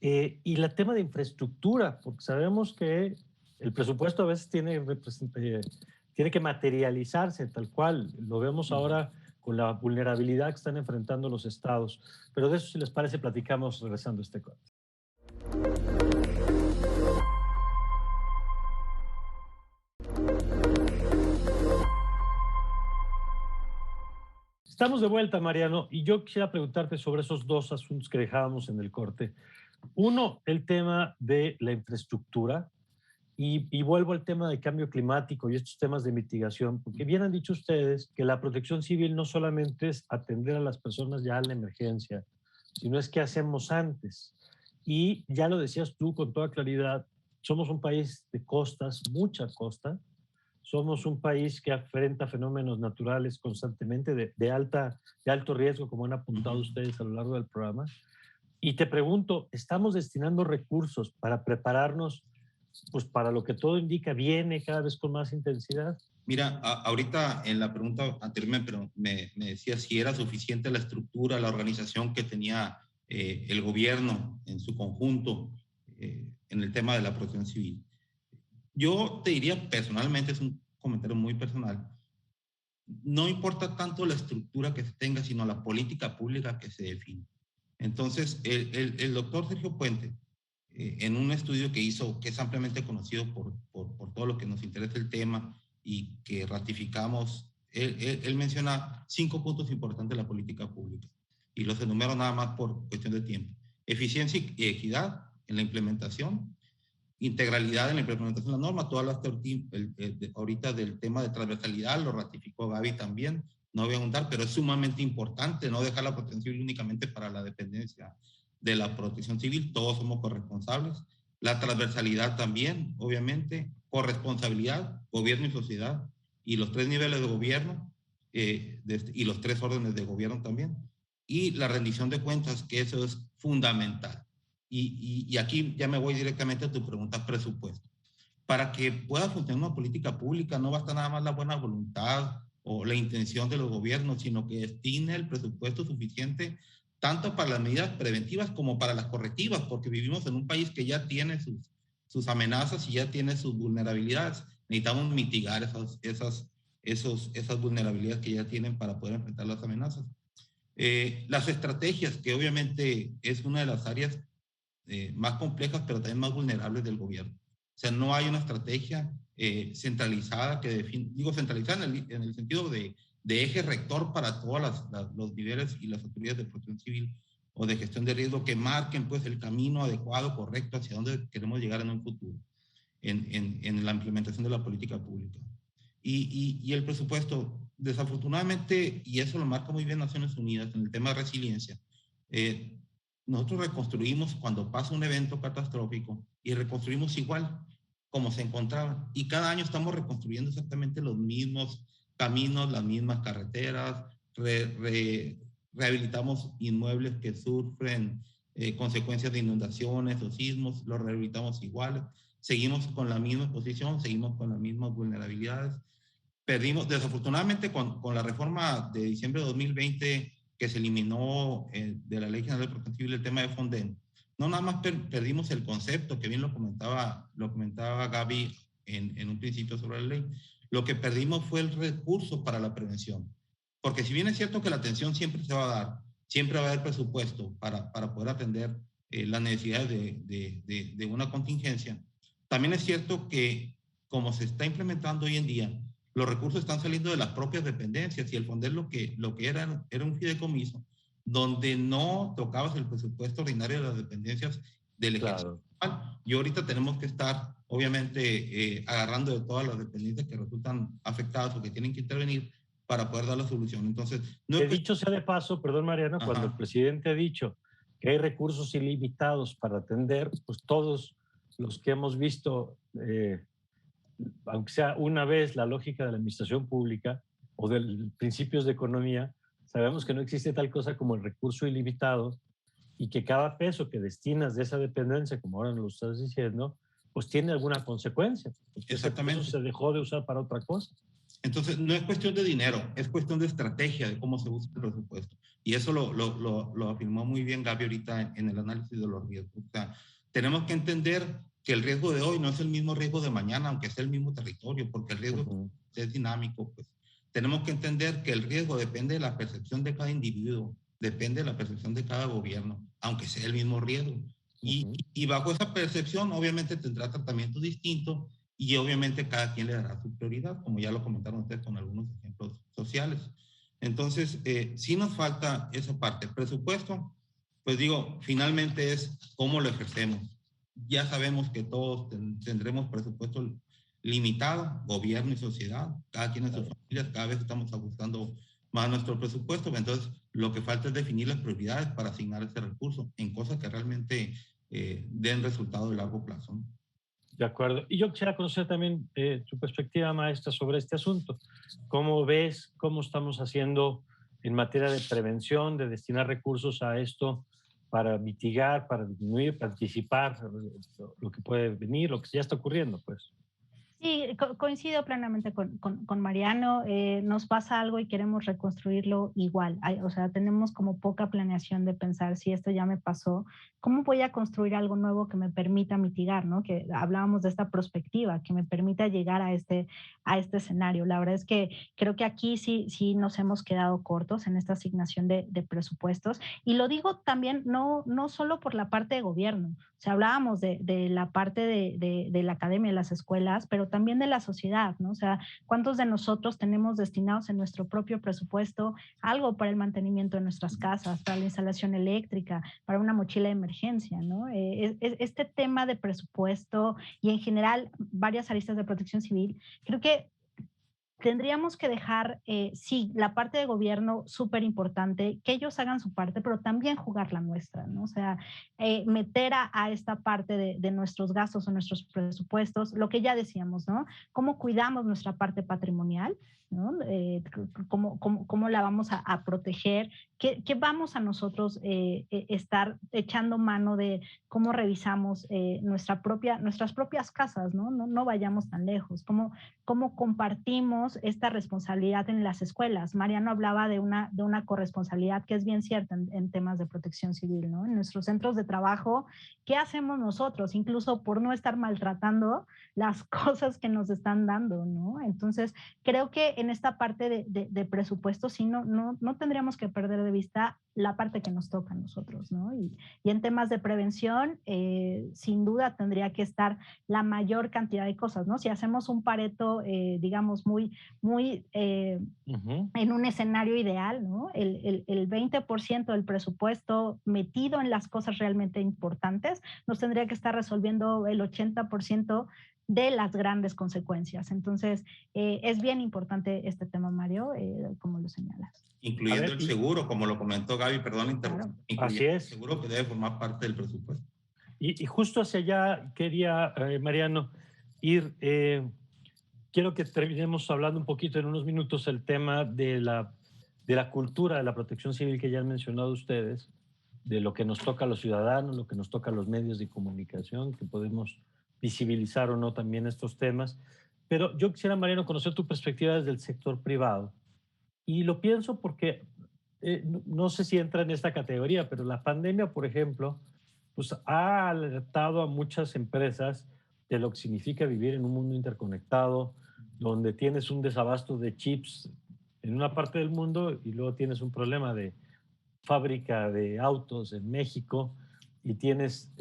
S1: Y el tema de infraestructura, porque sabemos que el presupuesto a veces tiene que materializarse tal cual. Lo vemos ahora con la vulnerabilidad que están enfrentando los estados. Pero de eso, si les parece, platicamos regresando a este corte. Estamos de vuelta, Mariano, y yo quisiera preguntarte sobre esos dos asuntos que dejábamos en el corte. Uno, el tema de la infraestructura, y vuelvo al tema del cambio climático y estos temas de mitigación, porque bien han dicho ustedes que la protección civil no solamente es atender a las personas ya en la emergencia, sino es qué hacemos antes. Y ya lo decías tú con toda claridad, somos un país de costas, mucha costa. Somos un país que enfrenta fenómenos naturales constantemente de alto riesgo, como han apuntado ustedes a lo largo del programa. Y te pregunto, ¿estamos destinando recursos para prepararnos pues, para lo que todo indica viene cada vez con más intensidad?
S3: Mira, ahorita en la pregunta anterior me decía si era suficiente la estructura, la organización que tenía el gobierno en su conjunto en el tema de la protección civil. Yo te diría personalmente, es un comentario muy personal, no importa tanto la estructura que se tenga, sino la política pública que se define. Entonces, el doctor Sergio Puente, en un estudio que hizo, que es ampliamente conocido por todo lo que nos interesa el tema y que ratificamos, él menciona 5 puntos importantes de la política pública y los enumero nada más por cuestión de tiempo. Eficiencia y equidad en la implementación, integralidad en la implementación de la norma. Tú hablaste ahorita del tema de transversalidad, lo ratificó Gaby también, no voy a ahondar, pero es sumamente importante no dejar la protección civil únicamente para la dependencia de la protección civil, todos somos corresponsables. La transversalidad también, obviamente, corresponsabilidad, gobierno y sociedad, y los 3 niveles de gobierno, y los 3 órdenes de gobierno también, y la rendición de cuentas, que eso es fundamental. Y aquí ya me voy directamente a tu pregunta, presupuesto. Para que pueda funcionar una política pública no basta nada más la buena voluntad o la intención de los gobiernos, sino que destine el presupuesto suficiente tanto para las medidas preventivas como para las correctivas, porque vivimos en un país que ya tiene sus amenazas y ya tiene sus vulnerabilidades. Necesitamos mitigar esas vulnerabilidades que ya tienen para poder enfrentar las amenazas. Las estrategias, que obviamente es una de las áreas más complejas, pero también más vulnerables del gobierno. O sea, no hay una estrategia centralizada que define, digo centralizada en el sentido de eje rector para todos los niveles y las autoridades de protección civil o de gestión de riesgo que marquen pues el camino adecuado, correcto, hacia dónde queremos llegar en un futuro, en la implementación de la política pública. Y el presupuesto, desafortunadamente, y eso lo marca muy bien Naciones Unidas en el tema de resiliencia, nosotros reconstruimos cuando pasa un evento catastrófico y reconstruimos igual como se encontraba. Y cada año estamos reconstruyendo exactamente los mismos caminos, las mismas carreteras, rehabilitamos inmuebles que sufren consecuencias de inundaciones o sismos, los rehabilitamos iguales, seguimos con la misma posición, seguimos con las mismas vulnerabilidades. Perdimos, desafortunadamente, con la reforma de diciembre de 2020, que se eliminó de la Ley General de Protección Civil el tema de Fonden, no nada más perdimos el concepto, que bien lo comentaba Gaby en un principio sobre la ley, lo que perdimos fue el recurso para la prevención. Porque si bien es cierto que la atención siempre se va a dar, siempre va a haber presupuesto para poder atender las necesidades de una contingencia, también es cierto que como se está implementando hoy en día, los recursos están saliendo de las propias dependencias y el Fonden lo que era un fideicomiso donde no tocabas el presupuesto ordinario de las dependencias del ejército. Claro. Y ahorita tenemos que estar, obviamente, agarrando de todas las dependencias que resultan afectadas o que tienen que intervenir para poder dar la solución. Entonces,
S1: no he dicho sea de paso, perdón Mariano, ajá, cuando el presidente ha dicho que hay recursos ilimitados para atender, pues todos los que hemos visto, aunque sea una vez, la lógica de la administración pública o de los principios de economía, sabemos que no existe tal cosa como el recurso ilimitado y que cada peso que destinas de esa dependencia, como ahora nos lo estás diciendo, pues tiene alguna consecuencia.
S3: Exactamente.
S1: Eso se dejó de usar para otra cosa.
S3: Entonces, no es cuestión de dinero, es cuestión de estrategia, de cómo se usa el presupuesto. Y eso lo afirmó muy bien Gaby ahorita en el análisis de los riesgos. O sea, tenemos que entender que el riesgo de hoy no es el mismo riesgo de mañana, aunque sea el mismo territorio, porque el riesgo es dinámico. Pues. Tenemos que entender que el riesgo depende de la percepción de cada individuo, depende de la percepción de cada gobierno, aunque sea el mismo riesgo. Y bajo esa percepción, obviamente, tendrá tratamiento distinto y obviamente cada quien le dará su prioridad, como ya lo comentaron ustedes con algunos ejemplos sociales. Entonces, sí nos falta esa parte. El presupuesto, pues digo, finalmente es cómo lo ejercemos. Ya sabemos que todos tendremos presupuesto limitado, gobierno y sociedad, cada quien en sus familias, cada vez estamos ajustando más nuestro presupuesto, entonces lo que falta es definir las prioridades para asignar ese recurso en cosas que realmente den resultado de largo plazo.
S1: De acuerdo. Y yo quisiera conocer también tu perspectiva, maestra, sobre este asunto. ¿Cómo ves, cómo estamos haciendo en materia de prevención, de destinar recursos a esto para mitigar, para disminuir, para anticipar lo que puede venir, lo que ya está ocurriendo, pues?
S2: Sí, coincido plenamente con Mariano. Nos pasa algo y queremos reconstruirlo igual. O sea, tenemos como poca planeación de pensar si esto ya me pasó, ¿cómo voy a construir algo nuevo que me permita mitigar, ¿no? Que hablábamos de esta perspectiva, que me permita llegar a este escenario. La verdad es que creo que aquí sí nos hemos quedado cortos en esta asignación de presupuestos. Y lo digo también no solo por la parte de gobierno. O sea, hablábamos de la parte de la academia, de las escuelas, pero también de la sociedad, ¿no? O sea, ¿cuántos de nosotros tenemos destinados en nuestro propio presupuesto algo para el mantenimiento de nuestras casas, para la instalación eléctrica, para una mochila de emergencia, ¿no? Este tema de presupuesto y en general varias aristas de protección civil, creo que tendríamos que dejar, sí, la parte de gobierno súper importante, que ellos hagan su parte, pero también jugar la nuestra, ¿no? O sea, meter a esta parte de nuestros gastos o nuestros presupuestos, lo que ya decíamos, ¿no? Cómo cuidamos nuestra parte patrimonial, ¿no? ¿Cómo la vamos a proteger? ¿Qué vamos a nosotros estar echando mano de cómo revisamos nuestras propias casas, ¿no? No vayamos tan lejos. ¿Cómo compartimos esta responsabilidad en las escuelas? Mariano hablaba de una corresponsabilidad que es bien cierta en temas de protección civil, ¿no? En nuestros centros de trabajo, ¿qué hacemos nosotros? Incluso por no estar maltratando las cosas que nos están dando, ¿no? Entonces, creo que en esta parte de presupuesto sí no tendríamos que perder de vista la parte que nos toca a nosotros, ¿no? Y en temas de prevención, sin duda tendría que estar la mayor cantidad de cosas, ¿no? Si hacemos un Pareto, digamos, muy en un escenario ideal, ¿no? El 20% del presupuesto metido en las cosas realmente importantes nos tendría que estar resolviendo el 80% de las grandes consecuencias. Entonces, es bien importante este tema, Mario, como lo señalas.
S3: Incluyendo el seguro, como lo comentó Gaby, perdón la interrupción.
S1: Claro. Así es.
S3: El seguro que debe formar parte del presupuesto.
S1: Y justo hacia allá quería, Mariano, ir. Quiero que terminemos hablando un poquito en unos minutos el tema de la cultura de la protección civil que ya han mencionado ustedes, de lo que nos toca a los ciudadanos, lo que nos toca a los medios de comunicación, que podemos visibilizar o no también estos temas. Pero yo quisiera, Mariano, conocer tu perspectiva desde el sector privado. Y lo pienso porque no sé si entra en esta categoría, pero la pandemia, por ejemplo, pues ha alertado a muchas empresas de lo que significa vivir en un mundo interconectado, donde tienes un desabasto de chips en una parte del mundo y luego tienes un problema de fábrica de autos en México y tienes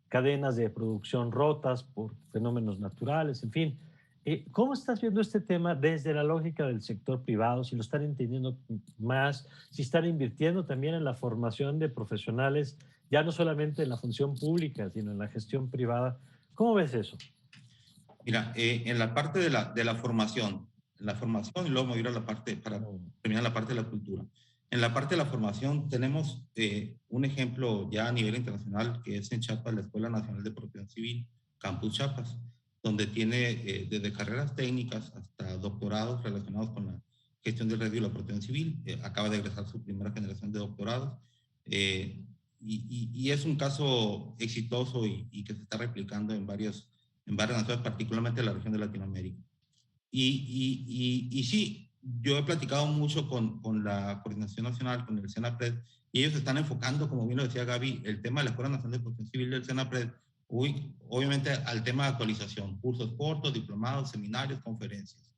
S1: cadenas de producción rotas por fenómenos naturales, en fin. ¿Cómo estás viendo este tema desde la lógica del sector privado? Si lo están entendiendo más, si están invirtiendo también en la formación de profesionales, ya no solamente en la función pública, sino en la gestión privada. ¿Cómo ves eso?
S3: Mira, en la parte de la formación y luego me voy a la parte, para terminar la parte de la cultura. En la parte de la formación tenemos un ejemplo ya a nivel internacional que es en Chiapas, la Escuela Nacional de Protección Civil, Campus Chiapas, donde tiene desde carreras técnicas hasta doctorados relacionados con la gestión del riesgo y la protección civil. Acaba de egresar su primera generación de doctorados. Y es un caso exitoso y que se está replicando en varias naciones, particularmente en la región de Latinoamérica. Y sí, yo he platicado mucho con la Coordinación Nacional, con el SENAPRED, y ellos están enfocando, como bien lo decía Gaby, el tema de la Escuela Nacional de Protección Civil del SENAPRED, obviamente al tema de actualización, cursos cortos, diplomados, seminarios, conferencias,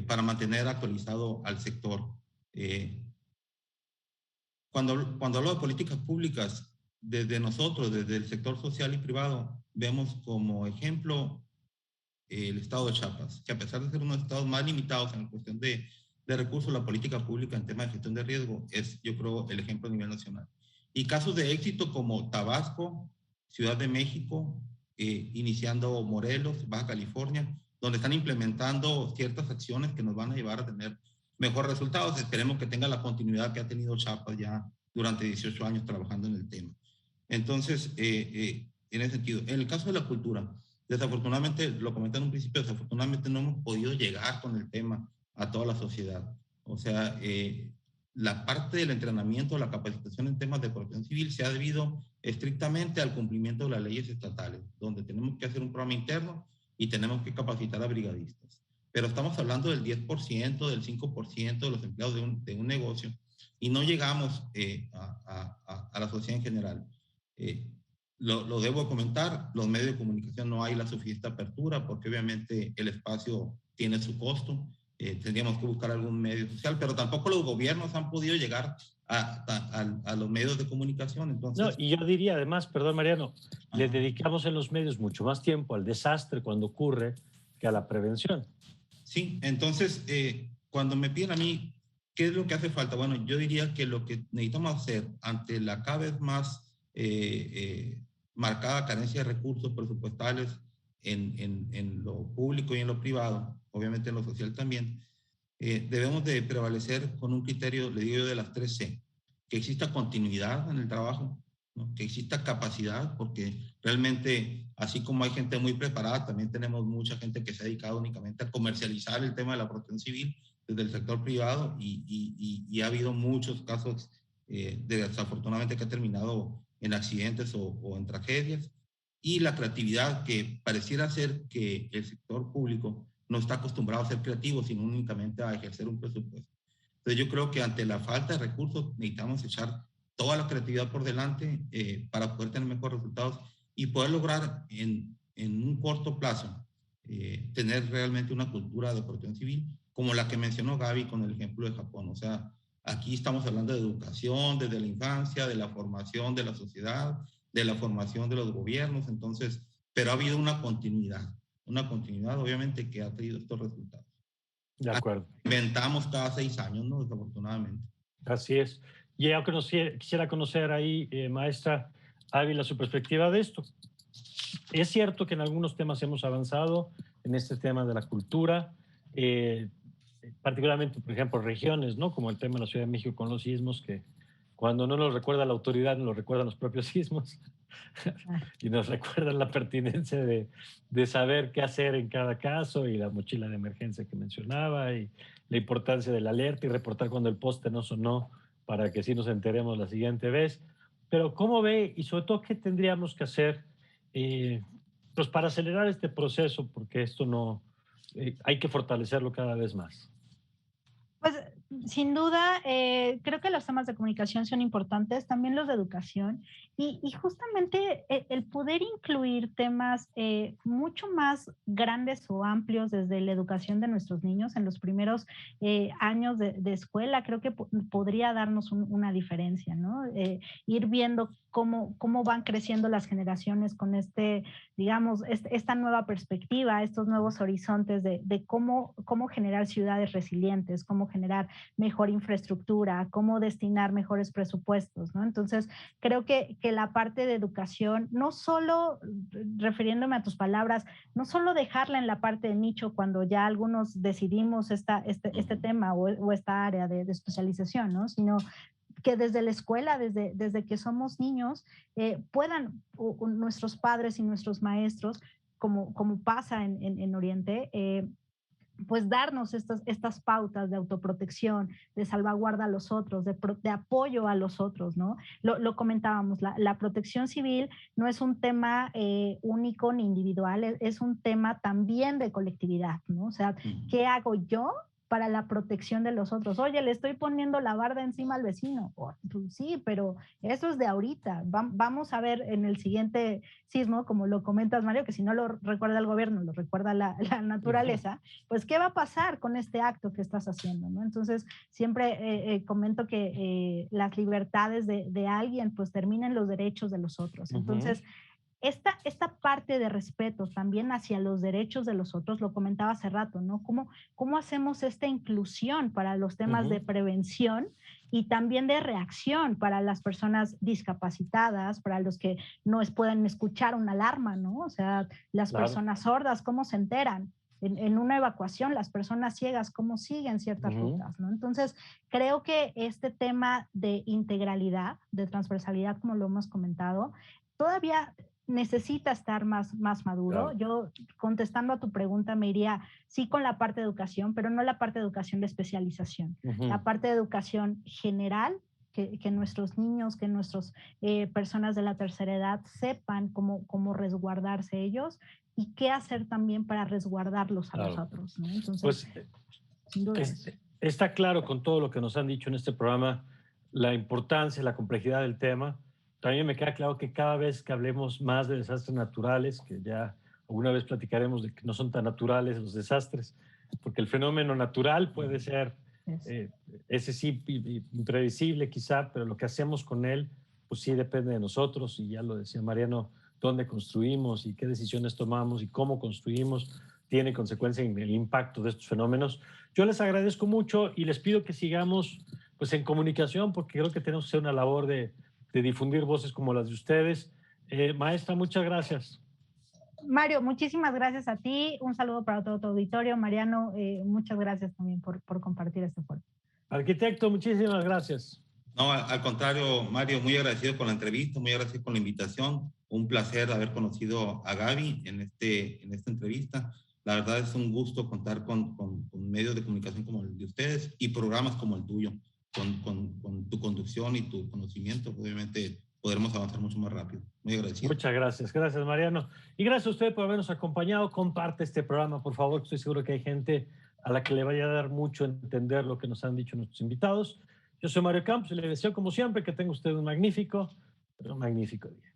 S3: para mantener actualizado al sector. Cuando hablo de políticas públicas, desde nosotros, desde el sector social y privado, vemos como ejemplo el estado de Chiapas, que a pesar de ser uno de los estados más limitados en cuestión de recursos, la política pública en temas de gestión de riesgo es, yo creo, el ejemplo a nivel nacional. Y casos de éxito como Tabasco, Ciudad de México, iniciando Morelos, Baja California, donde están implementando ciertas acciones que nos van a llevar a tener mejores resultados. Esperemos que tenga la continuidad que ha tenido Chiapas ya durante 18 años trabajando en el tema. Entonces, en ese sentido, en el caso de la cultura, desafortunadamente, lo comenté en un principio, desafortunadamente no hemos podido llegar con el tema a toda la sociedad. O sea, la parte del entrenamiento, la capacitación en temas de protección civil se ha debido estrictamente al cumplimiento de las leyes estatales, donde tenemos que hacer un programa interno y tenemos que capacitar a brigadistas. Pero estamos hablando del 10%, del 5% de los empleados de un negocio y no llegamos a la sociedad en general. Lo debo comentar, los medios de comunicación no hay la suficiente apertura porque obviamente el espacio tiene su costo, tendríamos que buscar algún medio social, pero tampoco los gobiernos han podido llegar a los medios de comunicación. Entonces,
S1: no, y yo diría además, perdón Mariano, le dedicamos en los medios mucho más tiempo al desastre cuando ocurre que a la prevención.
S3: Sí, entonces cuando me piden a mí qué es lo que hace falta, bueno, yo diría que lo que necesitamos hacer ante la cada vez más marcada carencia de recursos presupuestales en lo público y en lo privado, obviamente en lo social también, debemos de prevalecer con un criterio, le digo yo, de las 3C, que exista continuidad en el trabajo, ¿no? Que exista capacidad, porque realmente, así como hay gente muy preparada, también tenemos mucha gente que se ha dedicado únicamente a comercializar el tema de la protección civil desde el sector privado y ha habido muchos casos desafortunadamente que ha terminado en accidentes o en tragedias. Y la creatividad, que pareciera ser que el sector público no está acostumbrado a ser creativo, sino únicamente a ejercer un presupuesto. Entonces yo creo que ante la falta de recursos necesitamos echar toda la creatividad por delante para poder tener mejores resultados y poder lograr en un corto plazo tener realmente una cultura de protección civil como la que mencionó Gaby con el ejemplo de Japón. O sea, aquí estamos hablando de educación desde la infancia, de la formación de la sociedad, de la formación de los gobiernos, entonces, pero ha habido una continuidad obviamente que ha traído estos resultados.
S1: De acuerdo.
S3: Inventamos cada 6 años, ¿no? Desafortunadamente.
S1: Así es. Y yo quisiera conocer ahí, maestra Ávila, su perspectiva de esto. Es cierto que en algunos temas hemos avanzado en este tema de la cultura, particularmente, por ejemplo, regiones, ¿no? Como el tema de la Ciudad de México con los sismos, que cuando no nos recuerda la autoridad, nos lo recuerdan los propios sismos y nos recuerdan la pertinencia de saber qué hacer en cada caso y la mochila de emergencia que mencionaba y la importancia de la alerta y reportar cuando el poste no sonó para que sí nos enteremos la siguiente vez. Pero ¿cómo ve y sobre todo qué tendríamos que hacer pues para acelerar este proceso? Porque esto no, hay que fortalecerlo cada vez más.
S2: Pues sin duda, creo que los temas de comunicación son importantes, también los de educación, y justamente el poder incluir temas mucho más grandes o amplios desde la educación de nuestros niños en los primeros años de escuela, creo que podría darnos una diferencia, ¿no? Ir viendo cómo van creciendo las generaciones con digamos, esta nueva perspectiva, estos nuevos horizontes de cómo generar ciudades resilientes, cómo generar mejor infraestructura, cómo destinar mejores presupuestos, ¿no? Entonces, creo que la parte de educación, no solo, refiriéndome a tus palabras, no solo dejarla en la parte de nicho cuando ya algunos decidimos este tema o esta área de especialización, ¿no? Sino que desde la escuela, desde que somos niños, puedan nuestros padres y nuestros maestros, como pasa en Oriente, pues darnos estas pautas de autoprotección, de salvaguarda a los otros, de apoyo a los otros, ¿no? Lo comentábamos, la protección civil no es un tema único ni individual, es un tema también de colectividad, ¿no? O sea, ¿qué hago yo para la protección de los otros? Oye, le estoy poniendo la barda encima al vecino. Oh, pues sí, pero eso es de ahorita. Vamos a ver en el siguiente sismo, como lo comentas, Mario, que si no lo recuerda el gobierno, lo recuerda la naturaleza, pues ¿qué va a pasar con este acto que estás haciendo, ¿no? Entonces, siempre comento que las libertades de alguien, pues terminan los derechos de los otros. Entonces, esta parte de respeto también hacia los derechos de los otros, lo comentaba hace rato, ¿no? ¿Cómo hacemos esta inclusión para los temas de prevención y también de reacción para las personas discapacitadas, para los que no pueden escuchar una alarma, ¿no? O sea, las personas sordas, ¿cómo se enteran? En una evacuación, las personas ciegas, ¿cómo siguen ciertas rutas, ¿no? Entonces, creo que este tema de integralidad, de transversalidad, como lo hemos comentado, todavía necesita estar más maduro. Claro. Yo, contestando a tu pregunta, me iría sí con la parte de educación, pero no la parte de educación de especialización. La parte de educación general, que nuestros niños, que nuestras personas de la tercera edad sepan cómo resguardarse ellos y qué hacer también para resguardarlos a los otros, ¿no? Entonces,
S1: pues, sin duda está claro con todo lo que nos han dicho en este programa, la importancia, la complejidad del tema. También me queda claro que cada vez que hablemos más de desastres naturales, que ya alguna vez platicaremos de que no son tan naturales los desastres, porque el fenómeno natural puede ser, ese sí, imprevisible quizá, pero lo que hacemos con él, pues sí depende de nosotros, y ya lo decía Mariano, dónde construimos y qué decisiones tomamos y cómo construimos, tiene consecuencia en el impacto de estos fenómenos. Yo les agradezco mucho y les pido que sigamos pues, en comunicación, porque creo que tenemos que hacer una labor de difundir voces como las de ustedes. Maestra, muchas gracias.
S2: Mario, muchísimas gracias a ti. Un saludo para todo tu auditorio. Mariano, muchas gracias también por compartir este foro.
S1: Arquitecto, muchísimas gracias.
S3: No, al contrario, Mario, muy agradecido con la entrevista, muy agradecido con la invitación. Un placer haber conocido a Gaby en esta entrevista. La verdad es un gusto contar con medios de comunicación como el de ustedes y programas como el tuyo. Con tu conducción y tu conocimiento, obviamente podremos avanzar mucho más rápido. Muy agradecido.
S1: Muchas gracias. Gracias, Mariano. Y gracias a usted por habernos acompañado. Comparte este programa, por favor, que estoy seguro que hay gente a la que le vaya a dar mucho entender lo que nos han dicho nuestros invitados. Yo soy Mario Campos y le deseo, como siempre, que tenga usted un magnífico día.